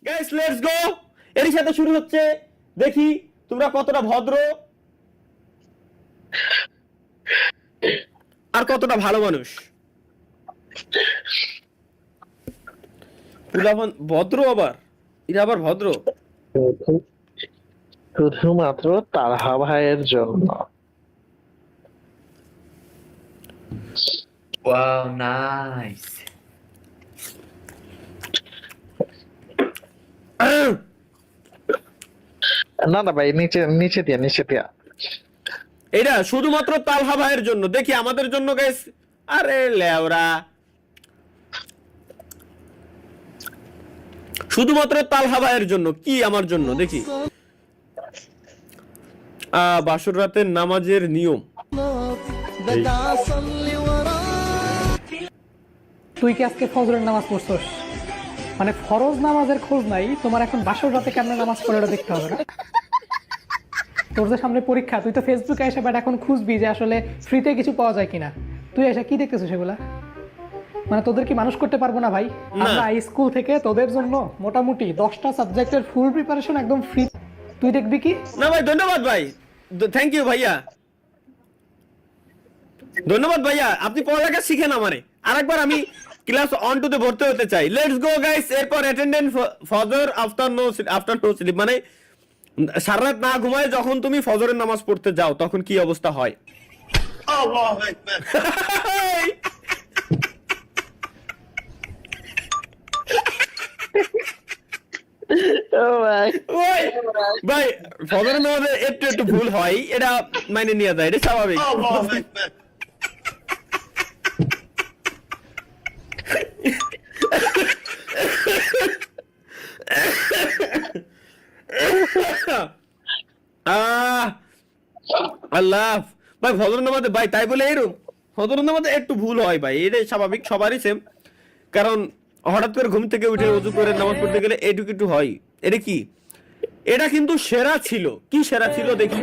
Guys let's go. এর সাথে শুরু হচ্ছে, দেখি তোমরা কতটা ভদ্র আর কতটা ভালো মানুষ। পুলাবান ভদ্র, আবার এরা আবার ভদ্র। শুধুমাত্র তালহা ভাইয়ের জন্য। Wow, nice. না না ভাই, নিচে নিচে দিয়া এটা শুধুমাত্র তালহা ভাইয়ের জন্য, দেখি আমাদের জন্য গাইস। আরে লেওরা, শুধুমাত্র তালহা ভাইয়ের জন্য, কি আমার জন্য? দেখি বাসর রাতের নামাজের নিয়ম। তুই কি আজকে ফজরের নামাজ পড়ছস? মানে ফরজ নামাজের খোঁজ নাই তোমার, এখন বাসর রাতে কেমনে নামাজ পড়ে ওটা দেখতে হবে না? তোর যে সামনে পরীক্ষা, তুই তো ফেসবুকে এসে বাট এখন খুঁজবি যে আসলে ফ্রিতে কিছু পাওয়া যায় কিনা। তুই এসে কি দেখতেছিস সেগুলা? মানে তোদের কি মানুষ করতে পারবো না ভাই? আমরা স্কুল থেকে তোদের জন্য মোটামুটি 10টা সাবজেক্টের ফুল প্রিপারেশন একদম ফ্রি, তুই দেখবি কি? না ভাই, ধন্যবাদ ভাই, থ্যাংক ইউ ভাইয়া, ধন্যবাদ ভাইয়া। আপনি পড়ালেখা শিখেন আমারে। আরেকবার আমি ক্লাস 1-2 তে ভর্তি হতে চাই। Let's go guys. এরপর অ্যাটেন্ডেন্স ফজর আফটার নো স্লিপ, মানে সারা রাত না ঘুমায় যখন তুমি ফজরের নামাজ পড়তে যাও তখন কি অবস্থা হয়? আল্লাহু আকবার। ওই ভাই, ফজরের নামাজে একটু একটু ভুল হয়, এটা মাইনে নিয়ে যায়, এটা স্বাভাবিক। আল্লাহ ভাই, ফজর নামাজে ভাই তাই বলে এরকম ফজর নামাজে একটু ভুল হয় ভাই, এটা স্বাভাবিক, সবারই সেম। কারণ হঠাৎ করে ঘুম থেকে উঠে ওযু করে নামাজ পড়তে গেলে এটুকু একটু হয়। এটা কি? এটা কিন্তু সেরা ছিল। কি সেরা ছিল দেখি?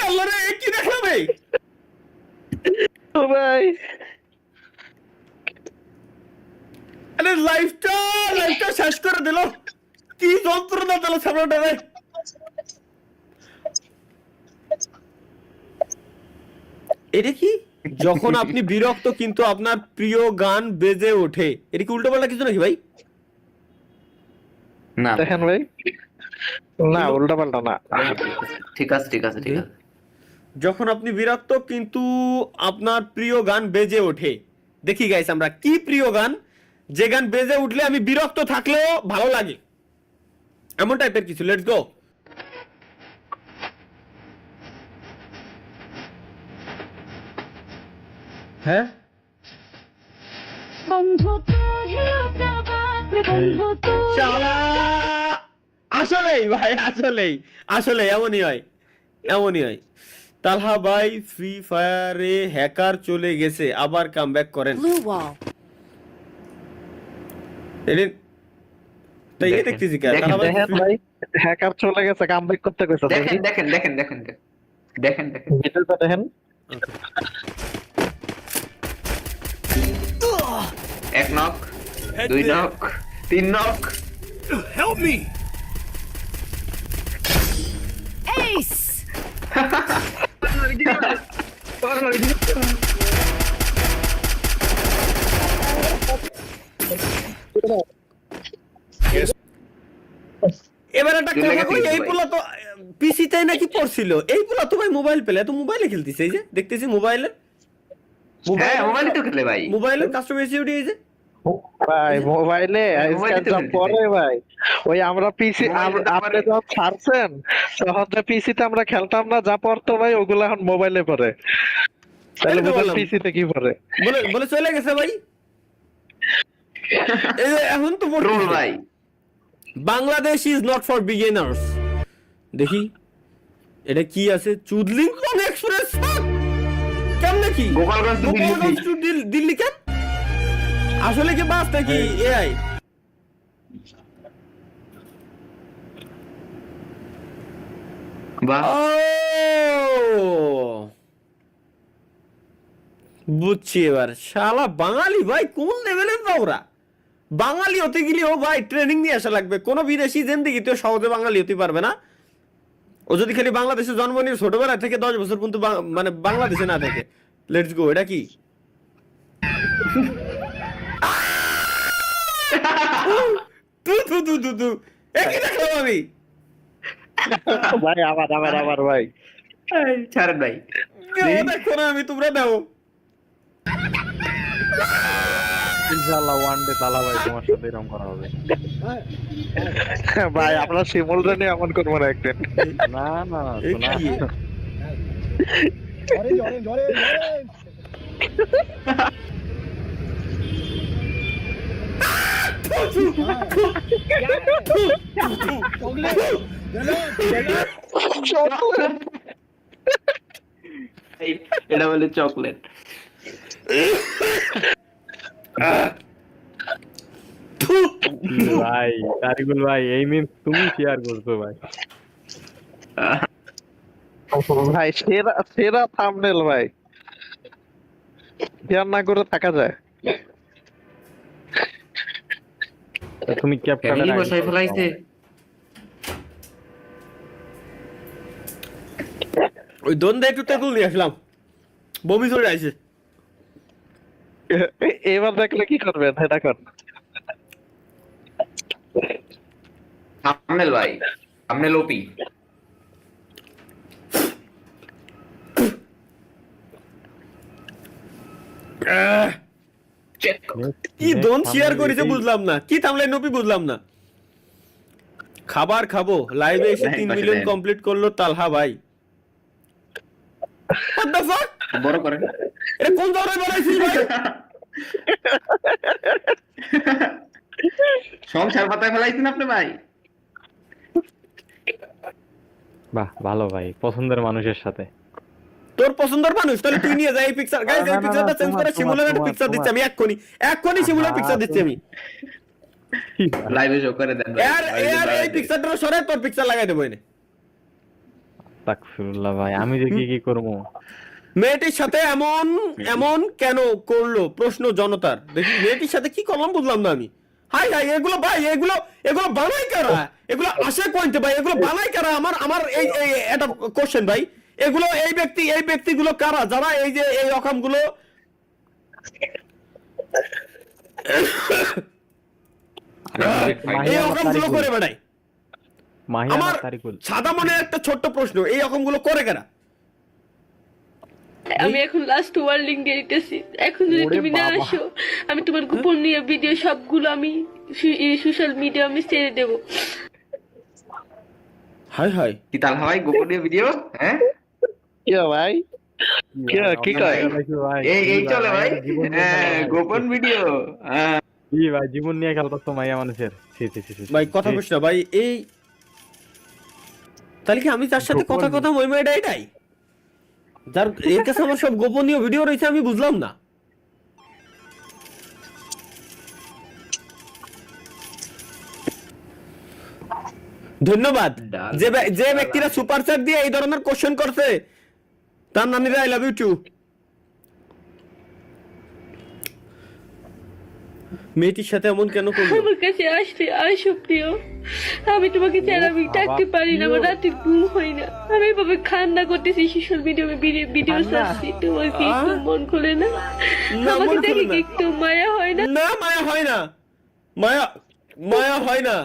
আল্লাহ রে, কি দেখলাম ভাই? ভাই আরে লাইফটা শেষ করে দিল। কি যন্ত্রণা দিল সামনেটা রে। এটা কি? যখন আপনি বিরক্ত কিন্তু আপনার প্রিয় গান বেজে ওঠে, এটা কি উল্টো পাল্টা কিছু নাকি ভাই? না দেখেন ভাই, না উল্টা পাল্টা না। ঠিক আছে ঠিক আছে ঠিক আছে। যখন আপনি বিরক্ত কিন্তু আপনার প্রিয় গান বেজে ওঠে, দেখি গাইস আমরা কি প্রিয় গান, যে গান বেজে উঠলে আমি বিরক্ত থাকলেও ভালো লাগে, এমন টাইপের কিছু। Let's go. হ্যাঁ, আসলেই ভাই, আসলে এমনই হয়, এমনই হয়। তালহা ভাই ফ্রি ফায়ারে হ্যাকার চলে গেছে, আবার কামব্যাক করেন। তাই এই দেখতেছি কি তালহা ভাই দেখেন ভাই, হ্যাকার চলে গেছে, কামব্যাক করতে কইছে। দেখেন দেখেন দেখেন দেখেন দেখেন দেখেন ভিডিওটা দেখেন। এক নক, দুই নক, তিন নক। Help me. Ace! এবার একটা কথা কই, এই পোলা তো পিসি তাই নাকি পড়ছিল, এই পোলা তো ভাই মোবাইল পেলে, এত মোবাইলে খেলতেছে। এই যে দেখতেছি মোবাইলে, হ্যাঁ মোবাইলে তো খেলে ভাই, মোবাইলে কাস্টমার সিকিউরিটি। এই যে ভাই মোবাইলে আজকাল যা পড়ে ভাই, ওই আমরা পিসি আপনি যখন ছাড়ছেন তখন তো পিসিতে আমরা খেলতাম না, যা পড়তো ভাই ওগুলো এখন মোবাইলে পড়ে। তাহলে বুঝলেন পিসিতে কি পড়ে। বলে বলে চলে গেছে ভাই। এই যে এখন তো রোল ভাই। Bangladesh is not for beginners. দেখি এটা কি আছে? চুদলিংটন এক্সপ্রেস কেমনে কি? গোপালগঞ্জ to দিল্লি। গোপালগঞ্জ to দিল্লি কেন? আসলে কি বাস নাকি এআই? বাহ, বুঝছি এবার। শালা বাঙালি ভাই কোন লেভেলের ওরা? বাঙালি হতে গেলেও ভাই ট্রেনিং নিয়ে আসা লাগবে। কোনো বিদেশি জিন্দেগিতেও সহজে বাঙালি হতে পারবে না। ও যদি খালি বাংলাদেশে জন্ম নিয়ে ছোটবেলা থেকে 10 বছর পর্যন্ত মানে বাংলাদেশে না থাকে। Let's go. এটা কি? তু তু তু তু তু একই দেখলাম আমি। ভাই আবার ভাই ছাড়েন ভাই। দেখো না আমি, তোমরা দাও। ইনশাআল্লাহ ওয়ান ডে তালা ভাই তোমার সাথে এরকম করা হবে। ভাই আমরা শিমুলটা নিয়ে এমন করবো না একদিন। না না এ শোনা কি? এটা বলে চকলেট। ভাই তারিকুল ভাই এই মিম তুমি শেয়ার করছো ভাই। ভাই সেরা থাম্বনেল ভাই, শেয়ার না করে থাকা যায়? তা তুমি ফ্যামিলি ক্যাপচার বসাই ফেলাইছে। ওই দন্দে একটু তেঁতুল নিয়ে আসলাম, বমি চলে আসছে। এবার দেখলে কি করবেন এটা কর। থাম্বনেল ভাই, থাম্বনেল ওপি। চেক। কি দন শেয়ার করেছে বুঝলাম না, কি থামলে নপি বুঝলাম না। খাবার খাবো লাইভে এসে 3 মিলিয়ন কমপ্লিট করলো তালহা ভাই। What the fuck? বড় করেন। এটা কোন ধরনের বানাইছিস ভাই? সংসার পাতায় ফেলাইছেন আপনি ভাই। বাহ ভালো ভাই, পছন্দের মানুষের সাথে। তোর পছন্দের মানুষ, তাহলে তুই নিয়ে যা এই পিকচার। গাইস এই পিকচারটা চেঞ্জ করে সিমুলারের পিকচার দিচ্ছি আমি এক্ষুনি সিমুলার পিকচার দিচ্ছি আমি। লাইভে শো করে দেন ভাই। এর এই পিকচারটা সরে তোর পিকচার লাগাই দেবো এনে। তাকফিরুল্লাহ ভাই, আমি যে কি করবো। মেয়েটির সাথে এমন কেন করলো প্রশ্ন জনতার। দেখি মেয়েটির সাথে কি করলাম বুঝলাম না আমি। হাই হাই, এগুলো ভাই এগুলো বানাই কারা? এগুলো আসে কইতে ভাই, এগুলো বানাই কারা? আমার এই এটা কোশ্চেন ভাই। এগুলো এই ব্যক্তিগুলো কারা যারা এই যে এই রকমগুলো এই রকমগুলো করে বেড়ায়? মাহিয়া আমার তারিকুল সাদা মনের একটা ছোট্ট প্রশ্ন, এই রকমগুলো করে কারা? আমি এখন লাস্ট ওয়ার্নিং দিয়ে দিতেছি, এখন যদি তুমি না আসো আমি তোমার গোপনীয় ভিডিও সবগুলো আমি সোশ্যাল মিডিয়া আমি ছেড়ে দেবো। হাই হাই, কি তাল ভাই গোপনীয় ভিডিও? হ্যাঁ কি ভাই কি কয়? এই চলে ভাই। হ্যাঁ গোপন ভিডিও। হ্যাঁ কি ভাই জীবন নিয়ে খেলতো মাইয়া মানুষের। ভাই কথা বলিস না ভাই। এই তাহলে কি আমি তার সাথে কথা ওই মেয়েটা এটাই যার এর কাছে আমার সব গোপনীয় ভিডিও রয়েছে? আমি বুঝলাম না। ধন্যবাদ যে ব্যক্তিরা সুপার চ্যাট দিয়ে এই ধরনের কোশ্চেন করছে, তার নানিরা আই লাভ ইউ টু। মেয়েটির সাথে এমন কেন করলো? আমার কাছে আসো প্রিয়, আমি তোমাকে ছাড়া আমি থাকতে পারি না, আমার রাতে ঘুম হয় না। আমি এভাবে খান্না করতেছি, সোশ্যাল মিডিয়া ভিডিও ছাড়ছি, তোমার কি একটু মন খুলে না? আমাকে দেখে কি একটু মায়া হয় না? না মায়া হয় না, মায়া হয় না।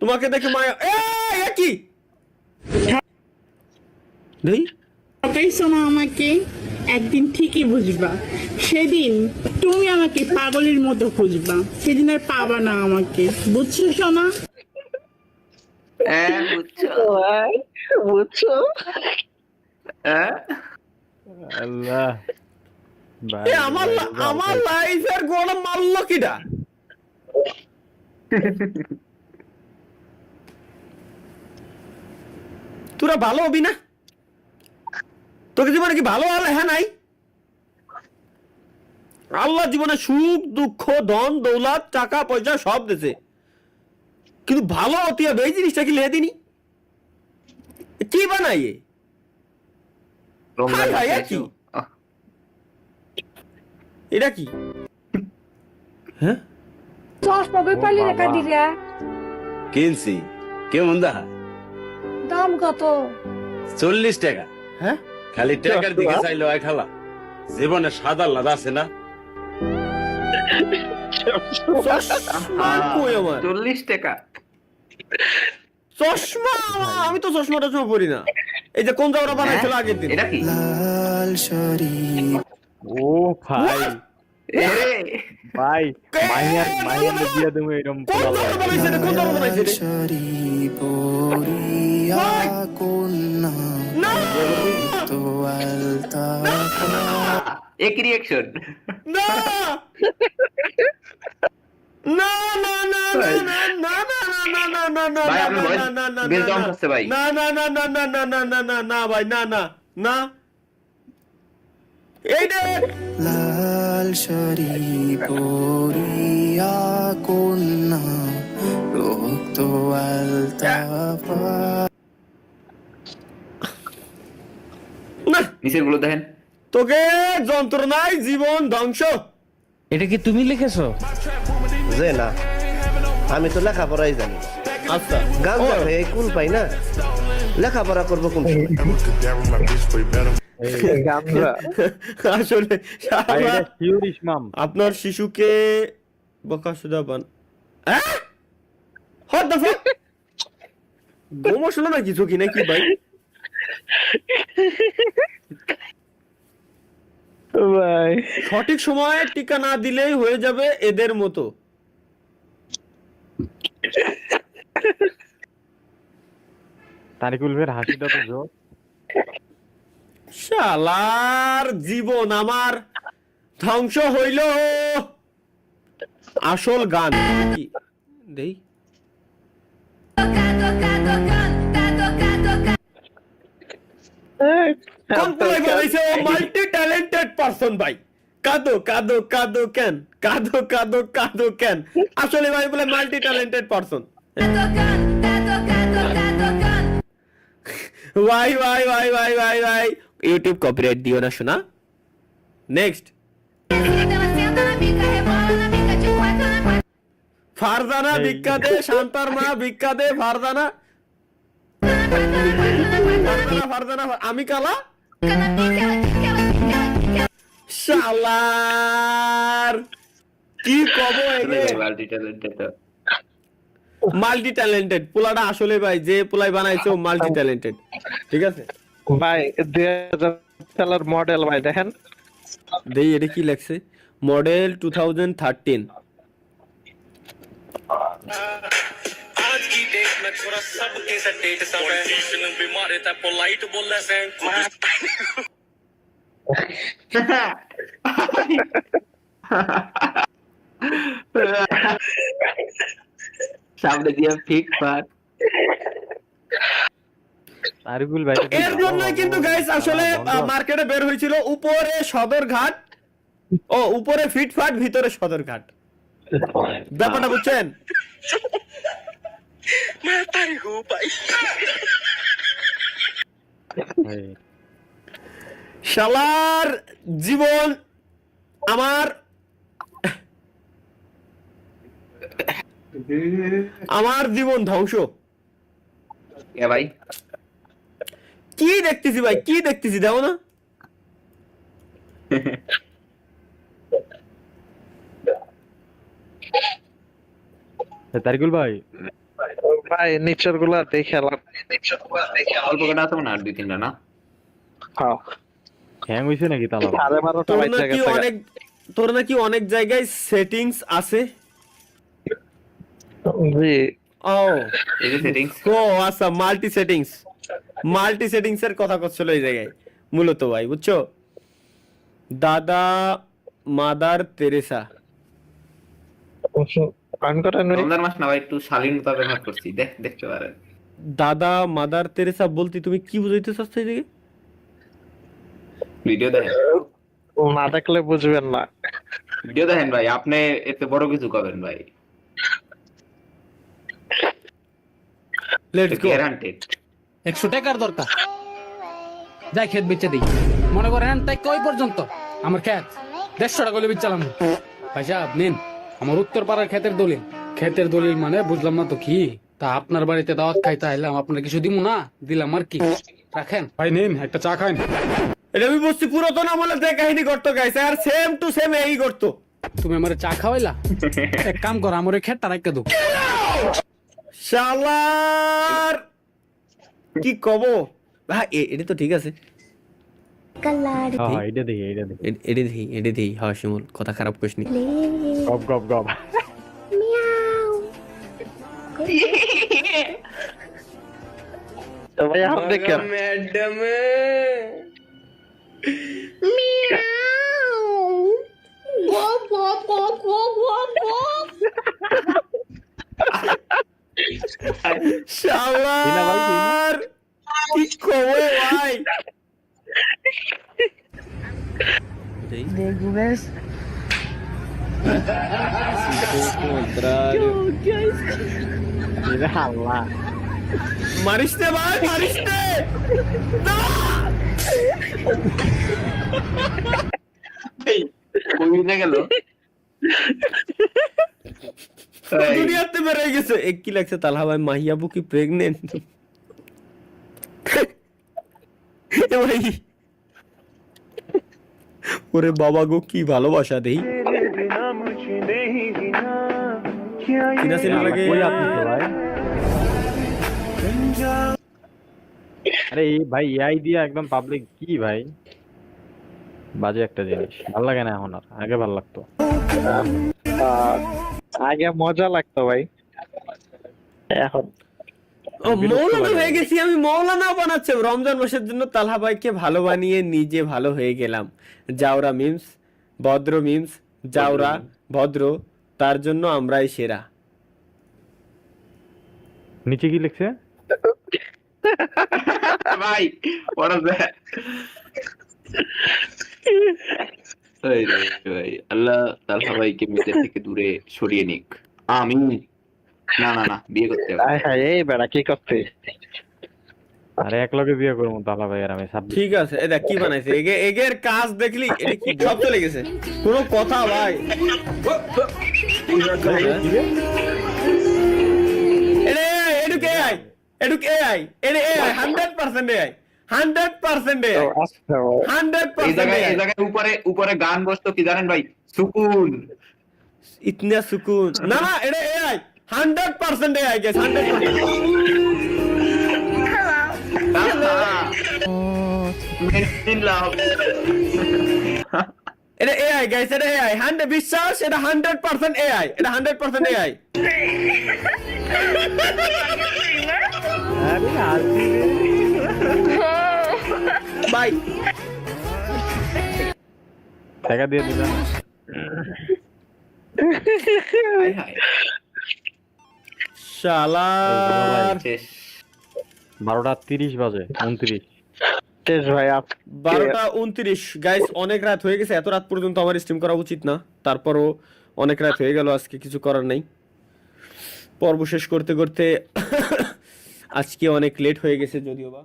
তোমাকে দেখে মায়া কি নেই? পেয়েছো না আমাকে, একদিন ঠিকই বুঝবা। সেদিন তুমি আমাকে পাগলের মতো খুঁজবা, সেদিন আর পাবা না আমাকে, বুঝছো সোনা? হ্যাঁ বুঝছো? হ্যাঁ আল্লাহ ভাই, আমার লাইফের গোড়া মারলো কিটা? তোরা ভালো হবি না? তোকে জীবনে কি ভালো লেখা নাই? আল্লাহ জীবনে সুখ দুঃখ ধন দৌলত টাকা পয়সা সব দিছে, কিন্তু ভালো হতে হবে এই জিনিসটা কি লে দিনি? কি বানাইয়ে রমজান হাই, মাসে কি? এসো। এটা কি? হ্যাঁ চশমা কই পালি রেখা দিলা? কিনছি কেমন দেখা? দাম কত? 40 টাকা। হ্যাঁ খালি টাকার দিকে চাইলো এক খালা, জীবনে সাদা লাদা আছে না। চশমা কই আমার? 40 টাকা। চশমা আমি তো চশমা টশমা পরি না। এই যে কোন জায়গাটা বানাইছিল আগের দিন, এটা কি? ও ভাই এরে, ভাই মাইয়ার দিয়ে দেবো এরকম কোন জায়গাটা বানাইছে রে? কোন জায়গাটা বানাইছে রে? না! এক রিঅ্যাকশন। না! না, না, না, না, না, না, না, না, না, না, না, ভাই, না, আপনার না, voice না, না, না, বেশ না, জম না। হচ্ছে ভাই। না, না, না, না, না, না, না, না, না, না, ভাই, না, না, না। এই দেখ! লাল শাড়ি পরিয়া কন্যা রক্ত আলতা না, নিচের গুলো দেখেন। তোকে যন্ত্রণায় জীবন ধ্বংস। এটা কি তুমি লিখেছো? যে না, আমি তো লেখাপড়াই জানি না। আচ্ছা গাঞ্জা হয়ে কুল পাই না, লেখাপড়া করবো কোন সময়? গামছা আসলে ভাই এটা শিওর ইসমাম। আপনার শিশুকে বকাসুদা বান হোয়াট দ্য ফাক, গোমশলা না কিছু কি নাকি ভাই? ভাই সঠিক সময়ে টিকা না দিলেই হয়ে যাবে এদের মতো। তারিকুল ভাইয়ের হাসিটা তো জোর। শালার জীবন আমার ধ্বংস হইল। আসল গান কি দেই? কোন পোলাই বানাইছে? ও মাল্টি ট্যালেন্টেড পারসন ভাই। কাদো কাদো কাদো কেন, কাদো কাদো কাদো কেন? আসলে ভাই বলে মাল্টি ট্যালেন্টেড পারসন। ভাই ভাই ভাই ভাই ভাই ভাই ইউটিউব কপিরাইট দিও না শোনা। নেক্সট ফারজানা ভিক্ষা দে, শান্তার মা ভিক্ষা দে, ফারজানা ফারজানা ফারজানা, আমি কালা শালার কি কব এগে? Multi talented. মাল্টি ট্যালেন্টেড পোলাটা আসলে ভাই যে পোলাই বানাইছে ও মাল্টি ট্যালেন্টেড। ঠিক আছে ভাই 2000 সালের মডেল ভাই দেখেন। দেই এটা কি লেখছে? মডেল 2013। সামনে দিয়ে ফিক পার। তারিকুল ভাই এর জন্য কিন্তু গাইস আসলে মার্কেটে বের হয়েছিল উপরে সদরঘাট, ও উপরে ফিটফাট ভিতরে সদরঘাট, ব্যাপারটা বুঝছেন? শালার জীবন আমার আমার জীবন ধ্বংস। এ ভাই কি দেখতেছি ভাই, কি দেখতেছি দেখো না? তারিকুল ভাই ভাই নিচের গুলা দেখে অল্প কটা আছে না, আর 2-3টা না? হ্যাং হইছে নাকি তালা? 12:30 তোর বাজে নাকি গেছে। অনেক, তোর নাকি অনেক জায়গায় সেটিংস আছে। জি ও এই যে সেটিংস। ও আচ্ছা, মাল্টি সেটিংস এর কথা করছিল এই জায়গায় মূলত ভাই, বুঝছো? দাদা মাদার তেরেসা, অন করেন ভাই। রমজান মাস না ভাই, একটু শালীনতা ব্যবহার করছি, দেখতে পারেন। দাদা মাদার তেরেসা বলতে তুমি কি বুঝাইতে চাচ্ছ এই দিকে? ভিডিও দেখেন। না দেখলে বুঝবেন না। ভিডিও দেখেন ভাই, আপনি এতে বড় কিছু করবেন ভাই, লেটস গো। গ্যারান্টেড। 100 টাকার দরকার, যাই ক্ষেত বেচে দিই। মনে করেন তাই কই পর্যন্ত আমার ক্ষেত 150 টাকা করে বেচালাম। ভাই সাহেব নিন আমার উত্তর পাড়ার ক্ষেতের দলিল। ক্ষেতের দলিল মানে বুঝলাম না তো কি? তা আপনার বাড়িতে দাওয়াত খাইতে আইলাম, আপনার কিছু দিব না, দিলাম আর কি। রাখেন ভাই, নিন একটা চা খান। এটা আমি বুঝছি পুরাতন আমলে যে কাহিনী করতো গাইছে, আর সেম টু সেম এই করতো। তুমি আমার চা খাওয়াইলা, এক কাম কর আমার ক্ষেতটা রাখতে দাও। শালার কি কব ভাই, এটা তো ঠিক আছে। হ্যাঁ এটা দেখি এটা দেখি হ্যাঁ শিমুল, কথা খারাপ করিস নি। গপ গপ গপ। তো ভাই আপনি কেন ম্যাডাম শালার কি কব ভাই। আল্লাহ মারিস নে ভাই, মারিস নে। না! কই গেল? দুনিয়াতে বেড়ে গেছে। এক কি লাগছে তালহা ভাই, মাহিয়াবু কি প্রেগনেন্ট? ভাই ওরে বাবা গো, কি ভালোবাসা দেই। কিনা সিনেমা লাগে। কই আপনি তো ভাই? আরে এই ভাই এআই দিয়ে একদম পাবলিক কি ভাই, বাজে একটা জিনিস, ভালো লাগে না এখন আর, আগে ভালো লাগতো। আগে মজা লাগতো ভাই, এখন ও মৌলানা হয়ে গেছি আমি, মৌলানা বানাচ্ছে রমজান মাসের জন্য। তালহা ভাইকে ভালো বানিয়ে নিজে ভালো হয়ে গেলাম। জাউরা মিমস, ভদ্র মিমস, জাউরা ভদ্র, তার জন্য আমরাই সেরা। নিচে কি লিখছে? ভাই ওরা ভাই আল্লাহ তালহা ভাইকে মিডিয়া থেকে দূরে সরিয়ে নিক, আমিন। না না না, বিয়ে করতে হবে। আয় হায়, এই বেড়া কি করতে? আরে এক লগে বিয়ে করবো তালা ভাই আর আমি। ঠিক আছে, এটা কি বানাইছে? এগের কাজ দেখলি, এটা কি সব চলে গেছে, কোনো কথা ভাই। এডুকে আই, এডুকে আই, এডে এআই 100% এআই, 100% এআই, এই 100% জায়গায় এআই। উপরে উপরে গান বসতো কি জানেন ভাই? সুকুন। ইতনা সুকুন। না না, এটা এআই 100% এআই গাইস, 100%। এটা এআই গাইস, এটা এআই 100 বিশ্বাস, এটা 100% এআই, এটা 100% এআই। বাই। টাকা দিয়ে দিবেন। শালার 12:30 বাজে 29। ভাই 12:29 গাইস, অনেক রাত হয়ে গেছে। এত রাত পর্যন্ত আমার স্ট্রিম করা উচিত না, তারপরও অনেক রাত হয়ে গেল। আজকে কিছু করার নাই, পর্ব শেষ করতে করতে আজকে অনেক লেট হয়ে গেছে যদিও বা।